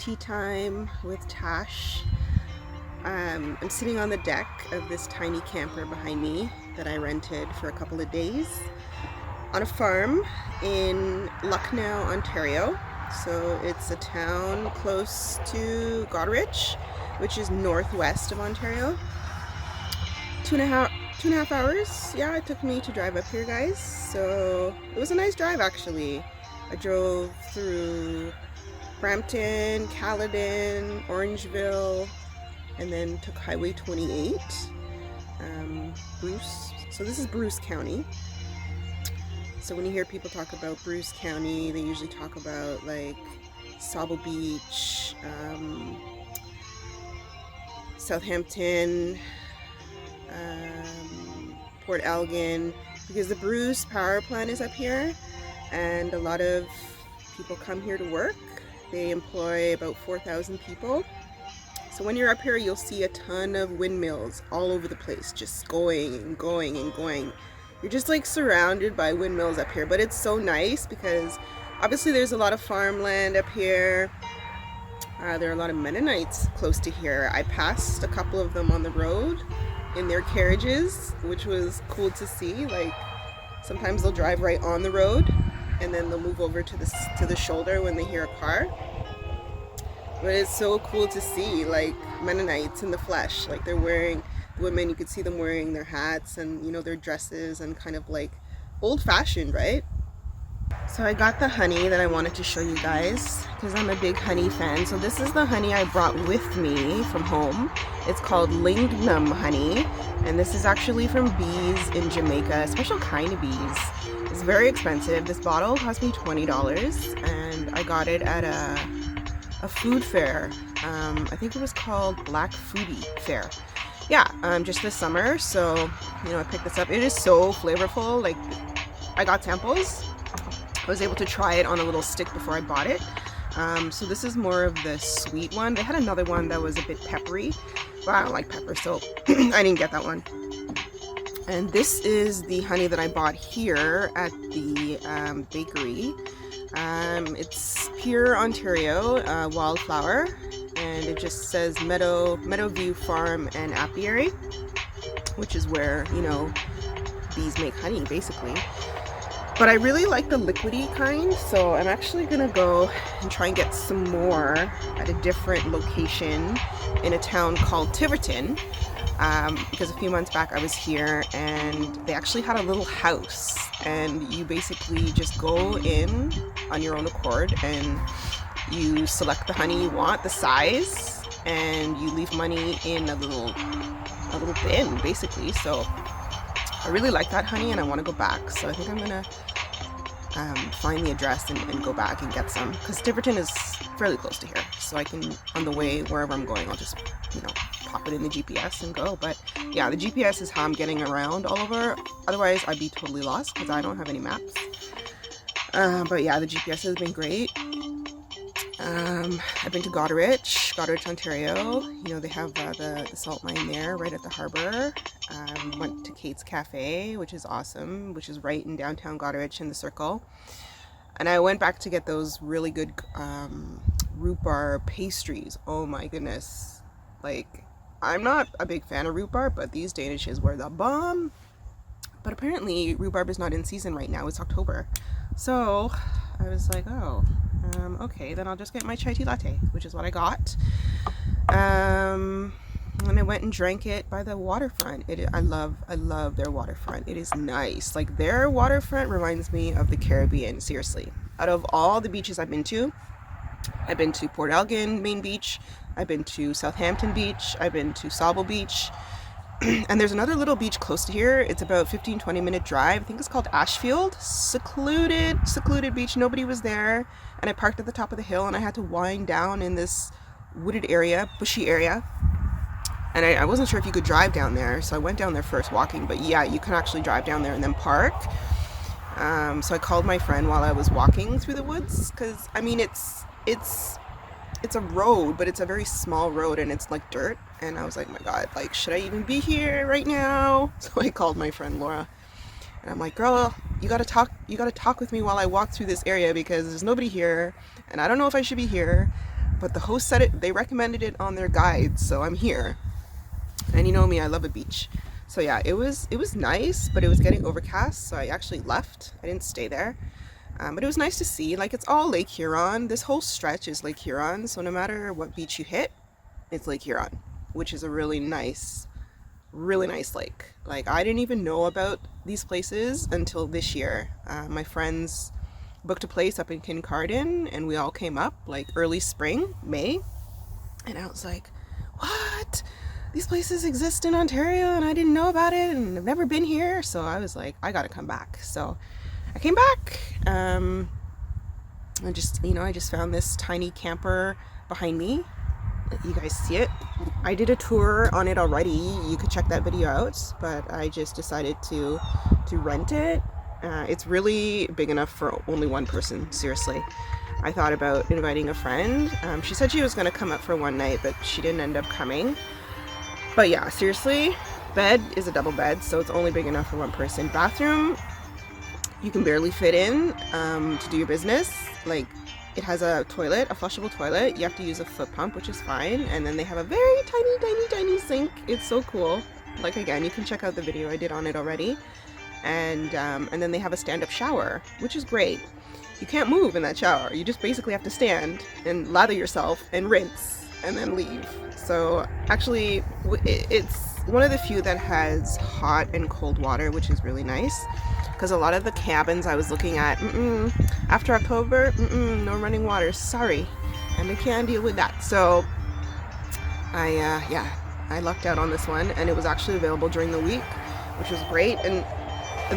tea time with Tash. I'm sitting on the deck of this tiny camper behind me that I rented for a couple of days on a farm in Lucknow, Ontario. So it's a town close to Goderich, which is northwest of Ontario. Two and a half hours, yeah, it took me to drive up here, guys. So it was a nice drive, actually. I drove through Hampton, Caledon, Orangeville, and then took Highway 28, Bruce. So this is Bruce County. So when you hear people talk about Bruce County, they usually talk about like Sauble Beach, Southampton, Port Elgin, because the Bruce power plant is up here and a lot of people come here to work. They employ about 4,000 people. So when you're up here, you'll see a ton of windmills all over the place, just going and going and going. You're just like surrounded by windmills up here, but it's so nice because obviously there's a lot of farmland up here. There are a lot of Mennonites close to here. I passed a couple of them on the road in their carriages, which was cool to see. Like sometimes they'll drive right on the road and then they'll move over to the shoulder when they hear a car. But it's so cool to see, like Mennonites in the flesh. Like they're wearing, women, you could see them wearing their hats and, you know, their dresses and kind of like old-fashioned, right? So I got the honey that I wanted to show you guys because I'm a big honey fan. So this is the honey I brought with me from home. It's called Lignum honey, and this is actually from bees in Jamaica, a special kind of bees. It's very expensive. This bottle cost me $20 and I got it at a food fair. I think it was called Black Foodie Fair. Yeah, just this summer. So, you know, I picked this up. It is so flavorful. Like, I got samples. I was able to try it on a little stick before I bought it. So this is more of the sweet one. They had another one that was a bit peppery, but I don't like pepper, so I didn't get that one. And this is the honey that I bought here at the bakery. It's pure Ontario, wildflower, and it just says Meadowview Farm and Apiary, which is where, you know, bees make honey, basically. But I really like the liquidy kind, so I'm actually gonna go and try and get some more at a different location in a town called Tiverton, because a few months back I was here and they actually had a little house, and you basically just go in on your own accord and you select the honey you want, the size, and you leave money in a little bin, basically. So I really like that honey and I want to go back, so I think I'm gonna find the address and go back and get some, because Tiverton is fairly close to here, so I can, on the way wherever I'm going, I'll just, you know, pop it in the GPS and go. But yeah, the GPS is how I'm getting around all over, otherwise I'd be totally lost because I don't have any maps. But yeah, the GPS has been great. I've been to Goderich, Ontario. You know, they have the salt mine there right at the harbor. Went to Kate's Cafe, which is awesome, which is right in downtown Goderich in the circle. And I went back to get those really good root bar pastries. Oh my goodness. Like, I'm not a big fan of root bar, but these Danishes were the bomb. But apparently rhubarb is not in season right now. It's October. So I was like, oh, okay, then I'll just get my chai tea latte, which is what I got. And I went and drank it by the waterfront. I love their waterfront. It is nice. Like, their waterfront reminds me of the Caribbean, seriously. Out of all the beaches I've been to Port Elgin main beach, I've been to Southampton Beach, I've been to Sauble Beach, and there's another little beach close to here. It's about 15-20 minute drive. I think it's called Ashfield. Secluded beach. Nobody was there, and I parked at the top of the hill and I had to wind down in this wooded area, bushy area, and I wasn't sure if you could drive down there, so I went down there first walking. But yeah, you can actually drive down there and then park. So I called my friend while I was walking through the woods, because I mean it's a road, but it's a very small road and it's like dirt, and I was like, my god, like, should I even be here right now? So I called my friend Laura and I'm like, girl, you gotta talk with me while I walk through this area, because there's nobody here and I don't know if I should be here. but the host said they recommended it on their guide, so I'm here. And you know me, I love a beach. So yeah, it was nice, but it was getting overcast, so I actually left. I didn't stay there. But it was nice to see. Like, it's all Lake Huron. This whole stretch is Lake Huron, so no matter what beach you hit, it's Lake Huron, which is a really nice lake. Like, I didn't even know about these places until this year. My friends booked a place up in Kincardine, and we all came up like early spring, May, and I was like, what? These places exist in Ontario and I didn't know about it, and I've never been here. So I was like, I gotta come back. So I came back. I just found this tiny camper behind me. You guys see it? I did a tour on it already. You could check that video out, but I just decided to rent it. It's really big enough for only one person, seriously. I thought about inviting a friend. She said she was going to come up for one night, but she didn't end up coming. But yeah, seriously, bed is a double bed, so it's only big enough for one person. Bathroom, you can barely fit in to do your business. Like, it has a toilet, a flushable toilet. You have to use a foot pump, which is fine. And then they have a very tiny sink. It's so cool. Like, again, you can check out the video I did on it already. And then they have a stand-up shower, which is great. You can't move in that shower. You just basically have to stand and lather yourself and rinse and then leave. So actually, it's one of the few that has hot and cold water, which is really nice. Because a lot of the cabins I was looking at, after October, no running water, sorry, and I can't deal with that. So I lucked out on this one, and it was actually available during the week, which was great. And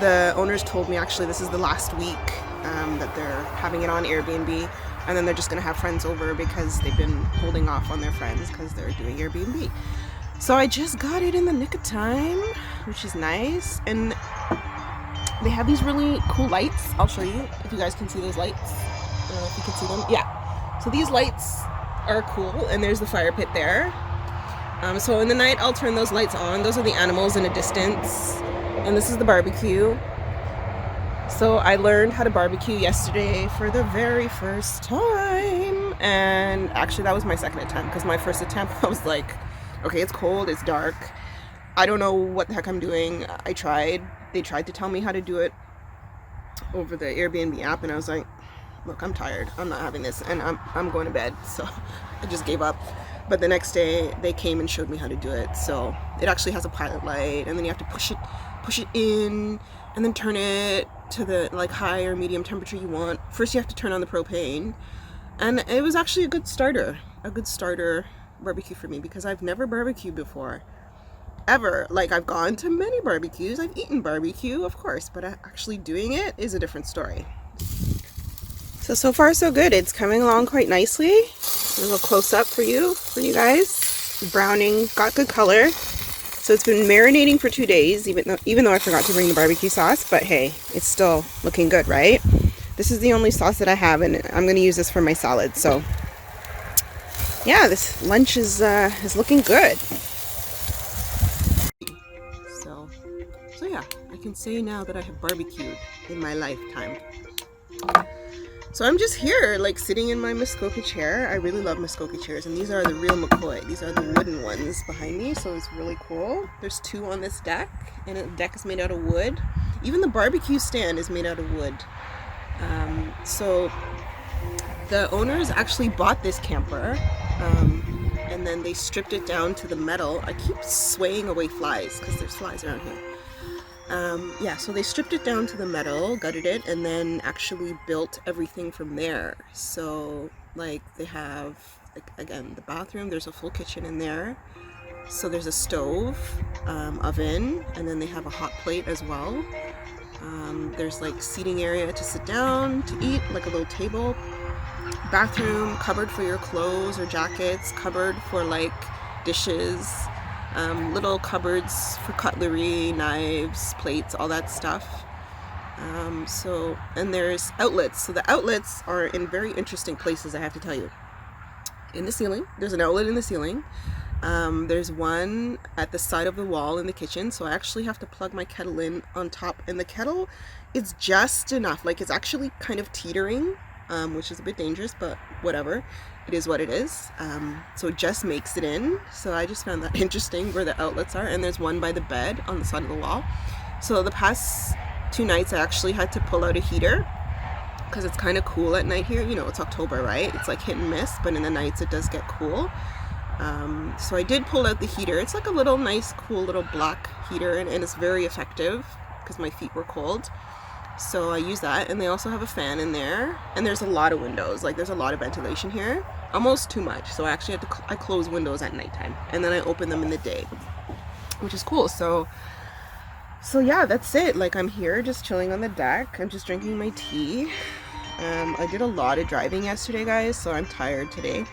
the owners told me actually this is the last week that they're having it on Airbnb, and then they're just gonna have friends over because they've been holding off on their friends because they're doing Airbnb. So I just got it in the nick of time, which is nice. And they have these really cool lights. I'll show you if you guys can see those lights. I don't know if you can see them. Yeah. So these lights are cool, and there's the fire pit there. So in the night, I'll turn those lights on. Those are the animals in a distance. And this is the barbecue. So I learned how to barbecue yesterday for the very first time. And actually, that was my second attempt, because my first attempt, I was like, okay, it's cold, it's dark. I don't know what the heck I'm doing. I tried. They tried to tell me how to do it over the Airbnb app, and I was like, look, I'm tired. I'm not having this, and I'm going to bed. So I just gave up. But the next day, they came and showed me how to do it. So it actually has a pilot light, and then you have to push it in, and then turn it to the like high or medium temperature you want. First, you have to turn on the propane, and it was actually a good starter barbecue for me, because I've never barbecued before. Ever. Like, I've gone to many barbecues, I've eaten barbecue, of course, but actually doing it is a different story. So far so good. It's coming along quite nicely. A little close up for you guys. The browning got good color. So it's been marinating for 2 days, even though I forgot to bring the barbecue sauce, but hey, it's still looking good, right? This is the only sauce that I have, and I'm going to use this for my salad. So yeah, this lunch is looking good. So yeah, I can say now that I have barbecued in my lifetime. So I'm just here, like, sitting in my Muskoka chair. I really love Muskoka chairs, and these are the real McCoy. These are the wooden ones behind me, so it's really cool. There's 2 on this deck, and the deck is made out of wood. Even the barbecue stand is made out of wood. So the owners actually bought this camper, and then they stripped it down to the metal. I keep swaying away flies because there's flies around here. So they stripped it down to the metal, gutted it, and then actually built everything from there. So, like, they have, like, again, the bathroom, there's a full kitchen in there. So there's a stove, oven, and then they have a hot plate as well. There's, like, seating area to sit down, to eat, like a little table. Bathroom, cupboard for your clothes or jackets, cupboard for, like, dishes. Little cupboards for cutlery, knives, plates, all that stuff. And there's outlets. So the outlets are in very interesting places, I have to tell you. In the ceiling, there's an outlet in the ceiling. There's one at the side of the wall in the kitchen, so I actually have to plug my kettle in on top. And the kettle is just enough, like, it's actually kind of teetering, which is a bit dangerous, but whatever. it is what it is. So it just makes it in. So I just found that interesting where the outlets are, and there's one by the bed on the side of the wall. So the past 2 nights I actually had to pull out a heater because it's kind of cool at night here. You know, it's October, right? It's like hit and miss, but in the nights it does get cool. So I did pull out the heater. It's like a little nice, cool little black heater, and it's very effective because my feet were cold. So I use that, and they also have a fan in there, and there's a lot of windows. Like, there's a lot of ventilation here, almost too much. So I actually had to I close windows at nighttime, and then I open them in the day, which is cool. So yeah, that's it. Like, I'm here just chilling on the deck. I'm just drinking my tea. I did a lot of driving yesterday, guys, so I'm tired today.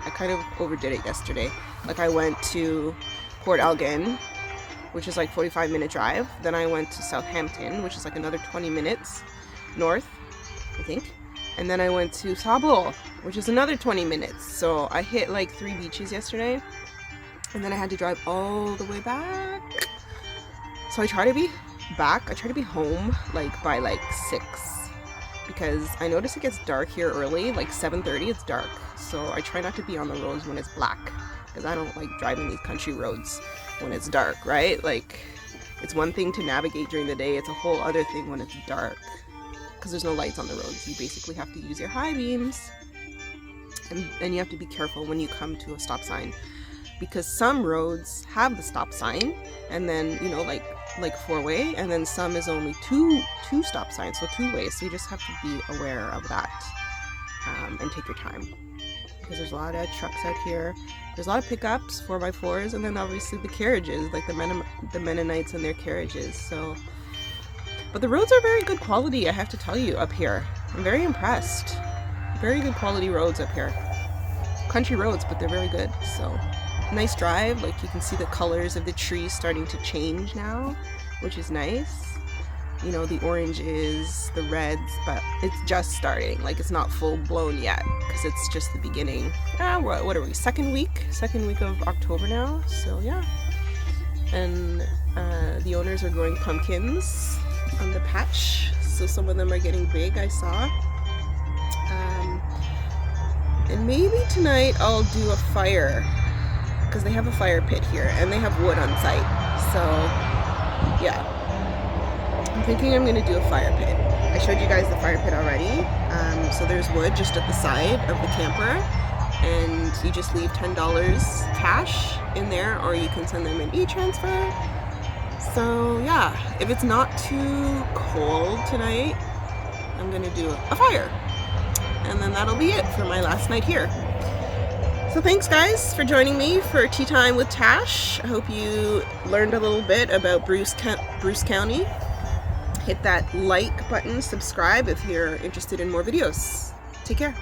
I kind of overdid it yesterday. Like, I went to Port Elgin, which is like 45-minute drive. Then I went to Southampton, which is like another 20 minutes north, I think. And then I went to Sauble, which is another 20 minutes. So I hit like 3 beaches yesterday, and then I had to drive all the way back. So I try to be back. I try to be home like by like 6, because I notice it gets dark here early, like 7:30 it's dark. So I try not to be on the roads when it's black, because I don't like driving these country roads when it's dark, right? Like, it's one thing to navigate during the day, it's a whole other thing when it's dark, because there's no lights on the roads. You basically have to use your high beams, and you have to be careful when you come to a stop sign, because some roads have the stop sign, and then, you know, like 4-way, and then some is only two stop signs, so 2 ways. So you just have to be aware of that, and take your time, because there's a lot of trucks out here. There's a lot of pickups, 4x4s, and then obviously the carriages, like the Mennonites and their carriages. So, but the roads are very good quality, I have to tell you, up here. I'm very impressed. Very good quality roads up here. Country roads, but they're very good. So, nice drive. Like, you can see the colors of the trees starting to change now, which is nice. You know, the oranges, the reds, but it's just starting. Like, it's not full blown yet, because it's just the beginning. What are we, second week of October now? So yeah. And the owners are growing pumpkins on the patch, so some of them are getting big, I saw. And maybe tonight I'll do a fire, because they have a fire pit here and they have wood on site. So yeah, I'm thinking I'm going to do a fire pit. I showed you guys the fire pit already. So there's wood just at the side of the camper, and you just leave $10 cash in there, or you can send them an e-transfer. So yeah, if it's not too cold tonight, I'm going to do a fire. And then that'll be it for my last night here. So thanks, guys, for joining me for Tea Time with Tash. I hope you learned a little bit about Bruce County. Hit that like button, subscribe if you're interested in more videos. Take care.